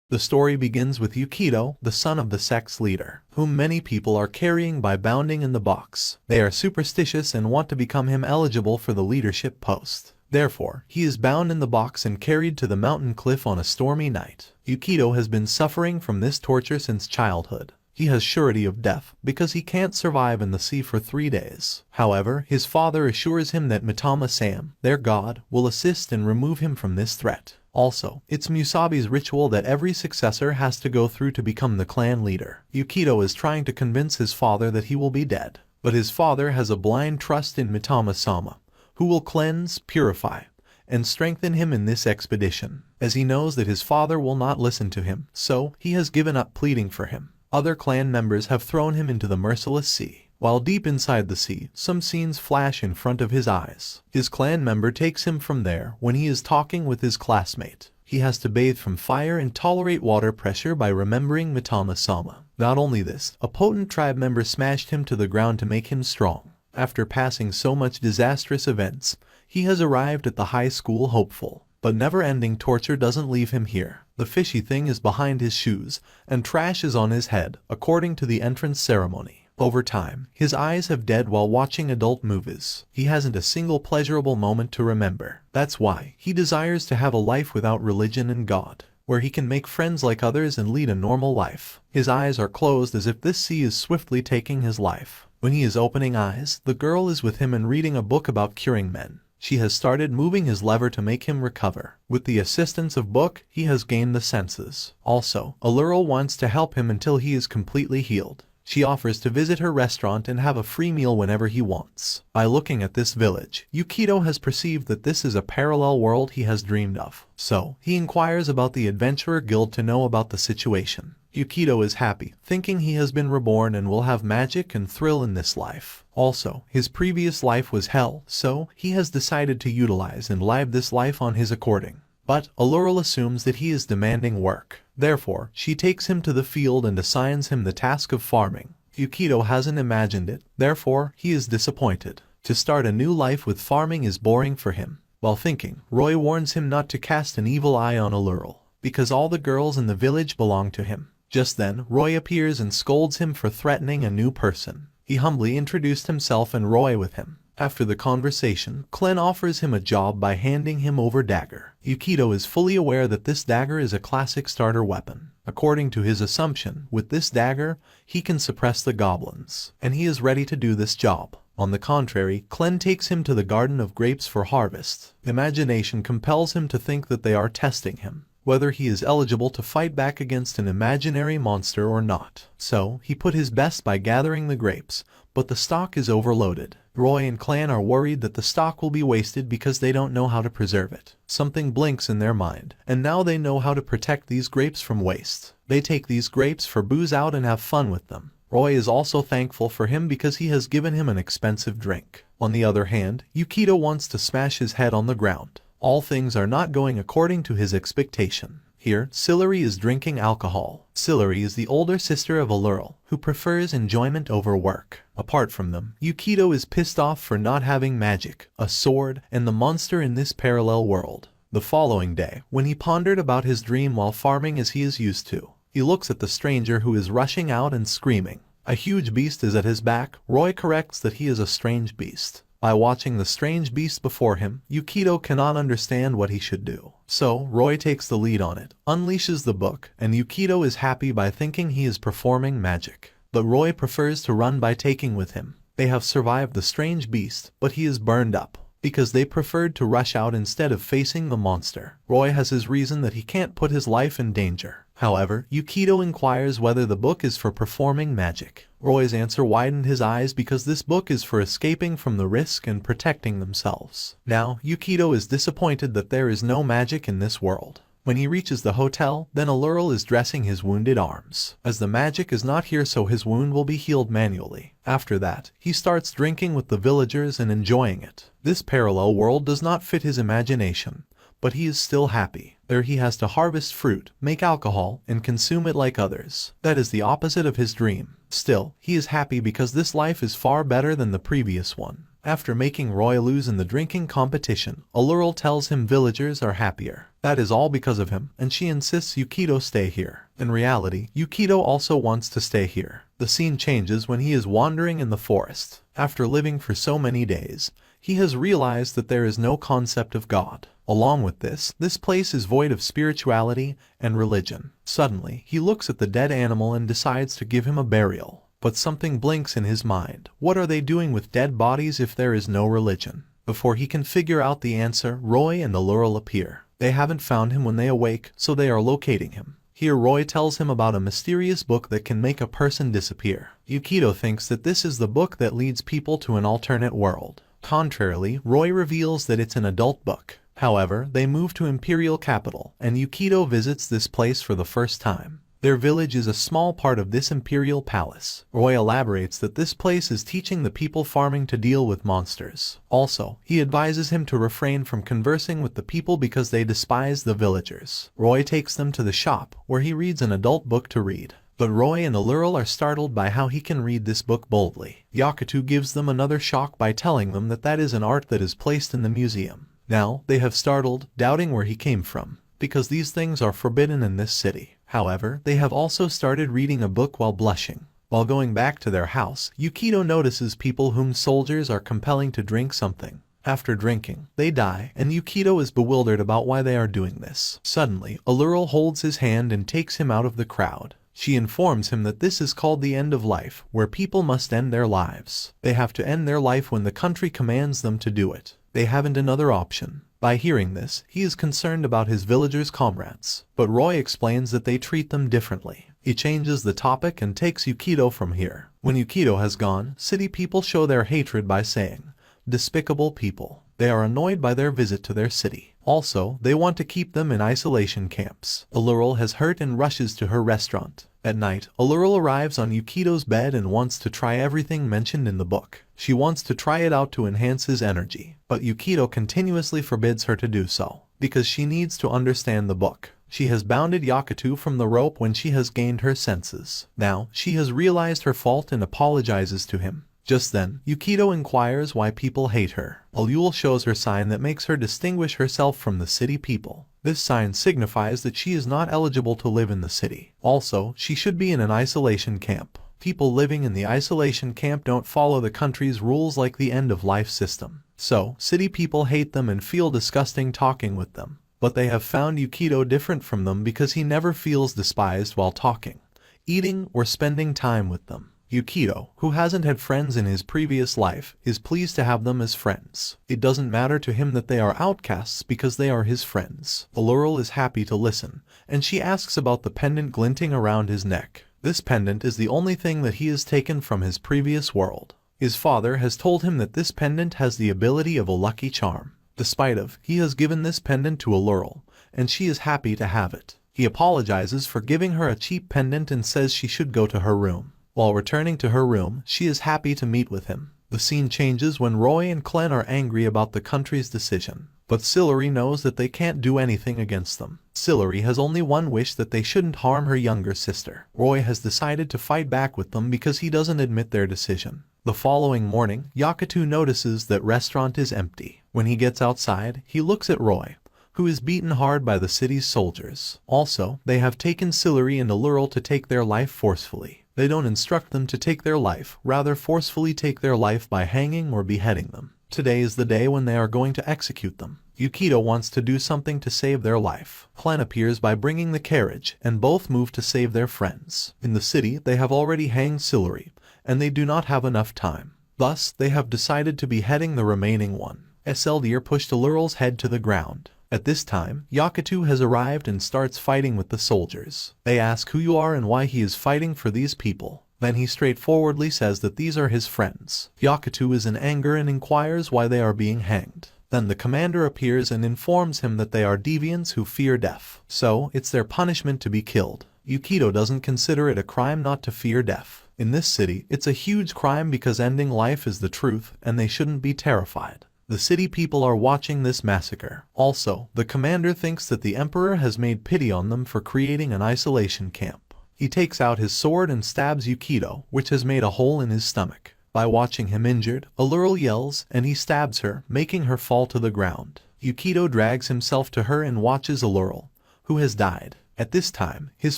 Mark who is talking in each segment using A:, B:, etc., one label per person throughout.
A: The story begins with Yukito, the son of the sect's leader, whom many people are carrying by bounding in the box. They are superstitious and want to become him eligible for the leadership post. Therefore, he is bound in the box and carried to the mountain cliff on a stormy night. Yukito has been suffering from this torture since childhood. He has surety of death because he can't survive in the sea for 3 days. However, his father assures him that Mitama-sama, their god, will assist and remove him from this threat. Also, it's Musabi's ritual that every successor has to go through to become the clan leader. Yukito is trying to convince his father that he will be dead, but his father has a blind trust in Mitama-sama, who will cleanse, purify, and strengthen him in this expedition, as he knows that his father will not listen to him, so he has given up pleading for him. Other clan members have thrown him into the merciless sea. While deep inside the sea, some scenes flash in front of his eyes. His clan member takes him from there when he is talking with his classmate. He has to bathe from fire and tolerate water pressure by remembering Mitama-sama. Not only this, a potent tribe member smashed him to the ground to make him strong. After passing so much disastrous events, he has arrived at the high school hopeful. But never-ending torture doesn't leave him here. The fishy thing is behind his shoes, and trash is on his head, according to the entrance ceremony. Over time, his eyes have dead while watching adult movies. He hasn't a single pleasurable moment to remember. That's why he desires to have a life without religion and God, where he can make friends like others and lead a normal life. His eyes are closed as if this sea is swiftly taking his life. When he is opening eyes, the girl is with him and reading a book about curing men. She has started moving his lever to make him recover. With the assistance of book, he has gained the senses. Also, Allura wants to help him until he is completely healed. She offers to visit her restaurant and have a free meal whenever he wants. By looking at this village, Yukito has perceived that this is a parallel world he has dreamed of. So, he inquires about the Adventurer Guild to know about the situation. Yukito is happy, thinking he has been reborn and will have magic and thrill in this life. Also, his previous life was hell, so he has decided to utilize and live this life on his according. But Allura assumes that he is demanding work. Therefore, she takes him to the field and assigns him the task of farming. Yukito hasn't imagined it, therefore he is disappointed. To start a new life with farming is boring for him. While thinking, Roy warns him not to cast an evil eye on Allura, because all the girls in the village belong to him. Just then, Roy appears and scolds him for threatening a new person. He humbly introduced himself and Roy with him. After the conversation, Klen offers him a job by handing him over dagger. Yukito is fully aware that this dagger is a classic starter weapon. According to his assumption, with this dagger, he can suppress the goblins, and he is ready to do this job. On the contrary, Klen takes him to the Garden of Grapes for harvest. Imagination compels him to think that they are testing him, whether he is eligible to fight back against an imaginary monster or not. So, he put his best by gathering the grapes, but the stock is overloaded. Roy and Klan are worried that the stock will be wasted because they don't know how to preserve it. Something blinks in their mind, and now they know how to protect these grapes from waste. They take these grapes for booze out and have fun with them. Roy is also thankful for him because he has given him an expensive drink. On the other hand, Yukito wants to smash his head on the ground. All things are not going according to his expectation. Here, Sillery is drinking alcohol. Sillery is the older sister of Allura, who prefers enjoyment over work. Apart from them, Yukito is pissed off for not having magic, a sword, and the monster in this parallel world. The following day, when he pondered about his dream while farming as he is used to, he looks at the stranger who is rushing out and screaming. A huge beast is at his back. Roy corrects that he is a strange beast. By watching the strange beast before him, Yukito cannot understand what he should do. So, Roy takes the lead on it, unleashes the book, and Yukito is happy by thinking he is performing magic. But Roy prefers to run by taking with him. They have survived the strange beast, but he is burned up, because they preferred to rush out instead of facing the monster. Roy has his reason that he can't put his life in danger. However, Yukito inquires whether the book is for performing magic. Roy's answer widened his eyes because this book is for escaping from the risk and protecting themselves. Now, Yukito is disappointed that there is no magic in this world. When he reaches the hotel, then Allura is dressing his wounded arms, as the magic is not here so his wound will be healed manually. After that, he starts drinking with the villagers and enjoying it. This parallel world does not fit his imagination, but he is still happy. There he has to harvest fruit, make alcohol, and consume it like others. That is the opposite of his dream. Still, he is happy because this life is far better than the previous one. After making Roy lose in the drinking competition, Allurl tells him villagers are happier. That is all because of him, and she insists Yukito stay here. In reality, Yukito also wants to stay here. The scene changes when he is wandering in the forest. After living for so many days, he has realized that there is no concept of God. Along with this place is void of spirituality and religion. Suddenly, he looks at the dead animal and decides to give him a burial. But something blinks in his mind. What are they doing with dead bodies if there is no religion? Before he can figure out the answer, Roy and Allurl appear. They haven't found him when they awake, so they are locating him. Here Roy tells him about a mysterious book that can make a person disappear. Yukito thinks that this is the book that leads people to an alternate world. Contrarily, Roy reveals that it's an adult book. However, they move to Imperial Capital, and Yukito visits this place for the first time. Their village is a small part of this imperial palace. Roy elaborates that this place is teaching the people farming to deal with monsters. Also, he advises him to refrain from conversing with the people because they despise the villagers. Roy takes them to the shop, where he reads an adult book to read. But Roy and Allurl are startled by how he can read this book boldly. Yakutu gives them another shock by telling them that that is an art that is placed in the museum. Now, they have startled, doubting where he came from, because these things are forbidden in this city. However, they have also started reading a book while blushing. While going back to their house, Yukito notices people whom soldiers are compelling to drink something. After drinking, they die, and Yukito is bewildered about why they are doing this. Suddenly, Allurl holds his hand and takes him out of the crowd. She informs him that this is called the end of life, where people must end their lives. They have to end their life when the country commands them to do it. They haven't another option. By hearing this, he is concerned about his villagers' comrades, but Roy explains that they treat them differently. He changes the topic and takes Yukito from here. When Yukito has gone, city people show their hatred by saying, "Despicable people." They are annoyed by their visit to their city. Also, they want to keep them in isolation camps. Allurl has hurt and rushes to her restaurant. At night, Allurl arrives on Yukito's bed and wants to try everything mentioned in the book. She wants to try it out to enhance his energy, but Yukito continuously forbids her to do so, because she needs to understand the book. She has bounded Yakutu from the rope when she has gained her senses. Now, she has realized her fault and apologizes to him. Just then, Yukito inquires why people hate her. Allurl shows her sign that makes her distinguish herself from the city people. This sign signifies that she is not eligible to live in the city. Also, she should be in an isolation camp. People living in the isolation camp don't follow the country's rules like the end-of-life system. So, city people hate them and feel disgusting talking with them. But they have found Yukito different from them because he never feels despised while talking, eating, or spending time with them. Yukito, who hasn't had friends in his previous life, is pleased to have them as friends. It doesn't matter to him that they are outcasts because they are his friends. Allurl is happy to listen, and she asks about the pendant glinting around his neck. This pendant is the only thing that he has taken from his previous world. His father has told him that this pendant has the ability of a lucky charm. Despite of, he has given this pendant to Allurl, and she is happy to have it. He apologizes for giving her a cheap pendant and says she should go to her room. While returning to her room, she is happy to meet with him. The scene changes when Roy and Clem are angry about the country's decision. But Sillery knows that they can't do anything against them. Sillery has only one wish, that they shouldn't harm her younger sister. Roy has decided to fight back with them because he doesn't admit their decision. The following morning, Yakutu notices that restaurant is empty. When he gets outside, he looks at Roy, who is beaten hard by the city's soldiers. Also, they have taken Sillery and Allurl to take their life forcefully. They don't instruct them to take their life, rather forcefully take their life by hanging or beheading them. Today is the day when they are going to execute them. Yukito wants to do something to save their life. Clan appears by bringing the carriage, and both move to save their friends. In the city, they have already hanged Sillery, and they do not have enough time. Thus, they have decided to beheading the remaining one. Eldir pushed Allurl's head to the ground. At this time, Yakutu has arrived and starts fighting with the soldiers. They ask who you are and why he is fighting for these people. Then he straightforwardly says that these are his friends. Yakutu is in anger and inquires why they are being hanged. Then the commander appears and informs him that they are deviants who fear death. So, it's their punishment to be killed. Yukito doesn't consider it a crime not to fear death. In this city, it's a huge crime because ending life is the truth, and they shouldn't be terrified. The city people are watching this massacre. Also, the commander thinks that the emperor has made pity on them for creating an isolation camp. He takes out his sword and stabs Yukito, which has made a hole in his stomach. By watching him injured, Allurl yells and he stabs her, making her fall to the ground. Yukito drags himself to her and watches Allurl, who has died. At this time, his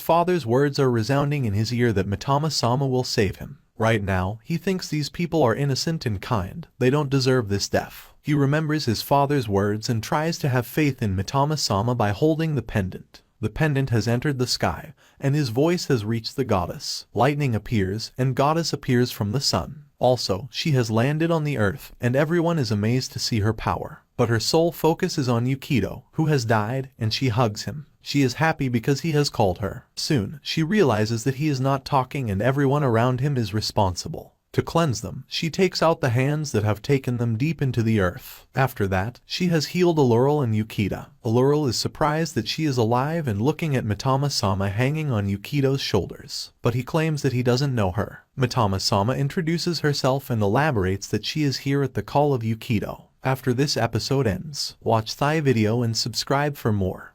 A: father's words are resounding in his ear that Mitama-sama will save him. Right now, he thinks these people are innocent and kind. They don't deserve this death. He remembers his father's words and tries to have faith in Mitama-sama by holding the pendant. The pendant has entered the sky, and his voice has reached the goddess. Lightning appears, and goddess appears from the sun. Also, she has landed on the earth, and everyone is amazed to see her power. But her sole focus is on Yukito, who has died, and she hugs him. She is happy because he has called her. Soon, she realizes that he is not talking and everyone around him is responsible. To cleanse them, she takes out the hands that have taken them deep into the earth. After that, she has healed Allurl and Yukito. Allurl is surprised that she is alive and looking at Mitama-sama hanging on Yukito's shoulders. But he claims that he doesn't know her. Mitama-sama introduces herself and elaborates that she is here at the call of Yukito. After this episode ends, watch Thai video and subscribe for more.